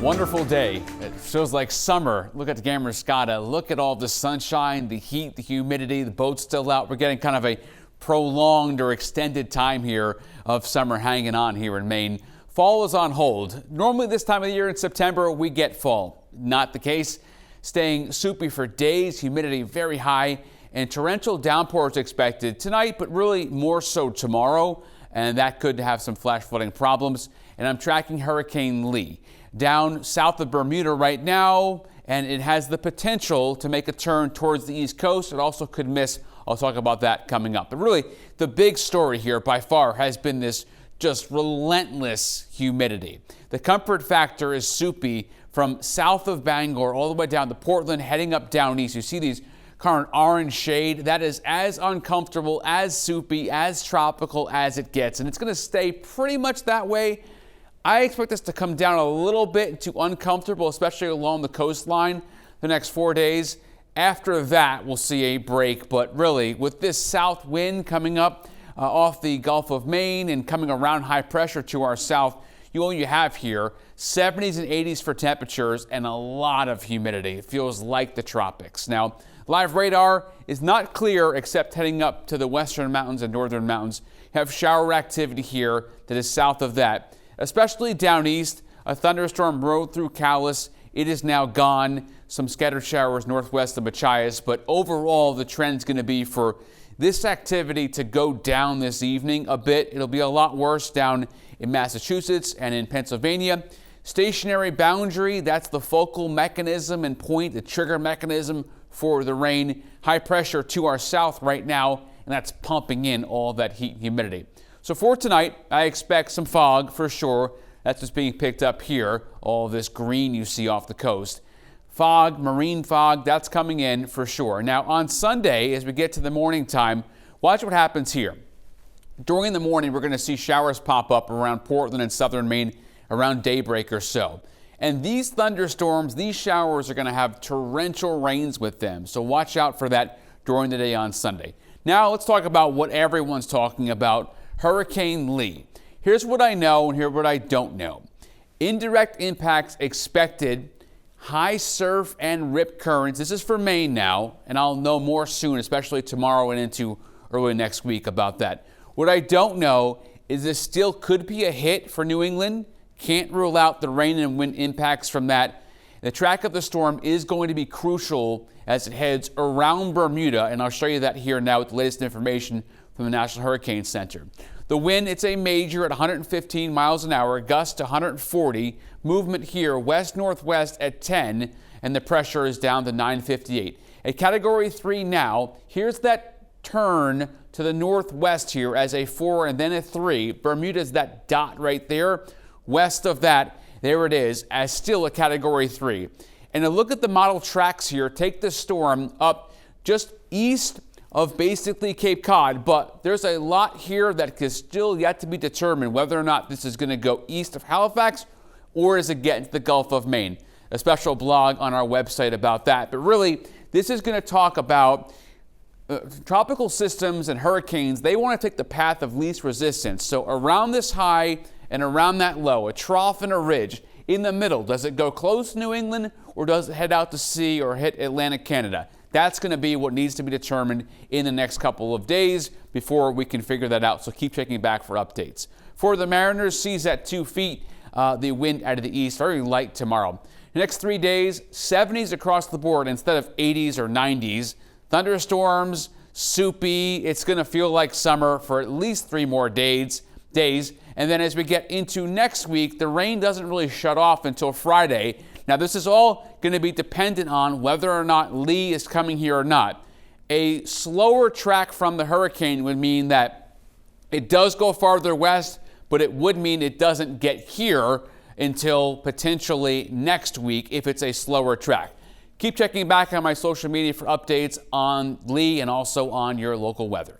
Wonderful day. It feels like summer. Look at the Gamarascata. Look at all the sunshine, the heat, the humidity. The boat's still out. We're getting kind of a prolonged or extended time here of summer hanging on here in Maine. Fall is on hold. Normally this time of the year in September, we get fall. Not the case. Staying soupy for days, humidity very high, and torrential downpours expected tonight, but really more so tomorrow, and that could have some flash flooding problems. And I'm tracking Hurricane Lee down south of Bermuda right now, and it has the potential to make a turn towards the East Coast. It also could miss. I'll talk about that coming up. But really, the big story here by far has been this just relentless humidity. The comfort factor is soupy from south of Bangor all the way down to Portland, heading up down east. You see these current orange shade. That is as uncomfortable, as soupy, as tropical as it gets, and it's going to stay pretty much that way. I expect this to come down a little bit to uncomfortable, especially along the coastline the next 4 days. After that, we'll see a break. But really, with this south wind coming up off the Gulf of Maine and coming around high pressure to our south, all you have here, 70s and 80s for temperatures and a lot of humidity. It feels like the tropics. Now, live radar is not clear except heading up to the western mountains and northern mountains. You have shower activity here that is south of that. Especially down east, a thunderstorm rode through Calais. It is now gone. Some scattered showers northwest of Machias, but overall the trend's going to be for this activity to go down this evening a bit. It'll be a lot worse down in Massachusetts and in Pennsylvania. Stationary boundary, that's the focal mechanism and point, the trigger mechanism for the rain. High pressure to our south right now, and that's pumping in all that heat and humidity. So for tonight, I expect some fog for sure. That's just being picked up here, all this green you see off the coast. Fog, marine fog, that's coming in for sure. Now on Sunday, as we get to the morning time, watch what happens here. During the morning, we're going to see showers pop up around Portland and southern Maine around daybreak or so. And these thunderstorms, these showers are going to have torrential rains with them. So watch out for that during the day on Sunday. Now let's talk about what everyone's talking about. Hurricane Lee. Here's what I know and here's what I don't know. Indirect impacts expected, high surf and rip currents. This is for Maine now, and I'll know more soon, especially tomorrow and into early next week about that. What I don't know is this still could be a hit for New England. Can't rule out the rain and wind impacts from that. The track of the storm is going to be crucial as it heads around Bermuda, and I'll show you that here now with the latest information from the National Hurricane Center. The wind, it's a major at 115 miles an hour, gust to 140, movement here west-northwest at 10, and the pressure is down to 958. A Category 3 now. Here's that turn to the northwest here as a 4 and then a 3. Bermuda's that dot right there. West of that, there it is, as still a Category 3. And to look at the model tracks here, take the storm up just east of basically Cape Cod, but there's a lot here that is still yet to be determined whether or not this is going to go east of Halifax or does it get into the Gulf of Maine. A special blog on our website about that. But really, this is going to talk about tropical systems and hurricanes. They want to take the path of least resistance. So around this high and around that low, a trough and a ridge. In the middle, does it go close to New England or does it head out to sea or hit Atlantic Canada? That's going to be what needs to be determined in the next couple of days before we can figure that out. So keep checking back for updates. For the Mariners, seas at 2 feet. The wind out of the east, very light tomorrow. The next 3 days, 70s across the board instead of 80s or 90s. Thunderstorms, soupy. It's going to feel like summer for at least 3 more days. And then as we get into next week, the rain doesn't really shut off until Friday. Now, this is all going to be dependent on whether or not Lee is coming here or not. A slower track from the hurricane would mean that it does go farther west, but it would mean it doesn't get here until potentially next week if it's a slower track. Keep checking back on my social media for updates on Lee and also on your local weather.